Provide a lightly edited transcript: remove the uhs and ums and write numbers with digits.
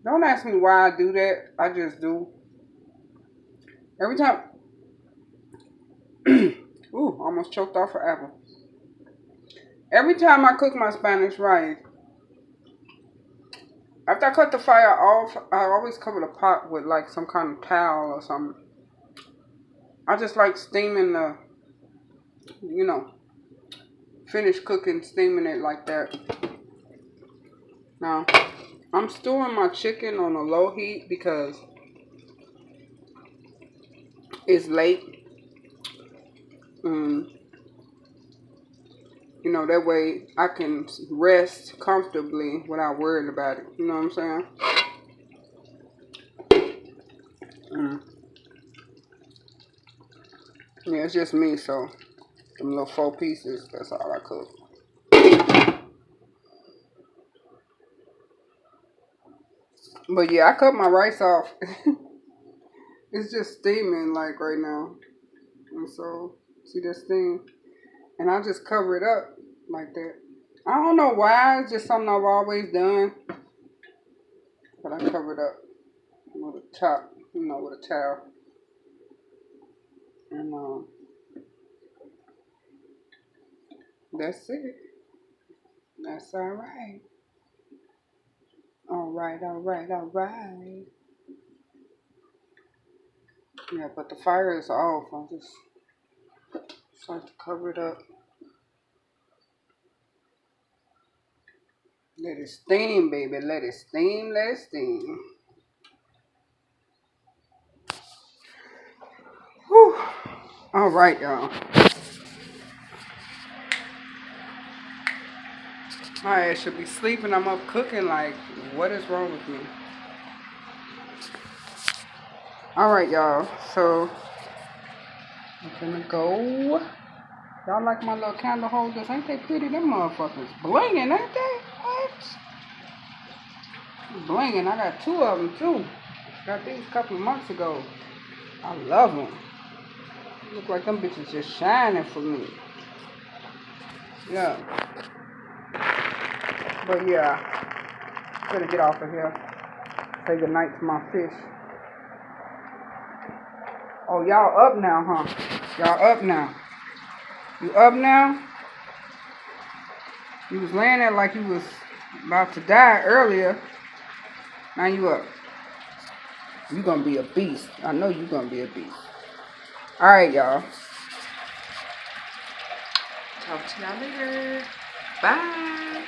Don't ask me why I do that. I just do. Every time. Ooh, almost choked off an apple. Every time I cook my Spanish rice, after I cut the fire off, I always cover the pot with like some kind of towel or something. I just like steaming the, you know, finish cooking, steaming it like that. Now, I'm stewing my chicken on a low heat because it's late. You know, that way I can rest comfortably without worrying about it. You know what I'm saying? Mm. Yeah, it's just me, so them little 4 pieces, that's all I cook. But yeah, I cut my rice off. It's just steaming like right now. And so, see that steam? And I just cover it up like that. I don't know why, it's just something I've always done. But I cover it up with a top, you know, with a towel. And that's it. That's alright. Alright, alright, alright. Yeah, but the fire is off. I just start to cover it up. Let it steam, baby. Let it steam, let it steam. Whew. Alright, y'all. My ass should be sleeping. I'm up cooking. Like, what is wrong with me? Alright, y'all. So, I'm gonna go. Y'all like my little candle holders? Ain't they pretty? Them motherfuckers blinging, ain't they? What? Blinging. I got 2 of them, too. Got these a couple of months ago. I love them. Look like them bitches just shining for me. Yeah. But yeah, I'm gonna get off of here. Say goodnight to my fish. Oh, y'all up now, huh? Y'all up now. You up now? You was laying there like you was about to die earlier. Now you up. You gonna be a beast. I know you gonna be a beast. Alright, y'all. Talk to y'all later. Bye.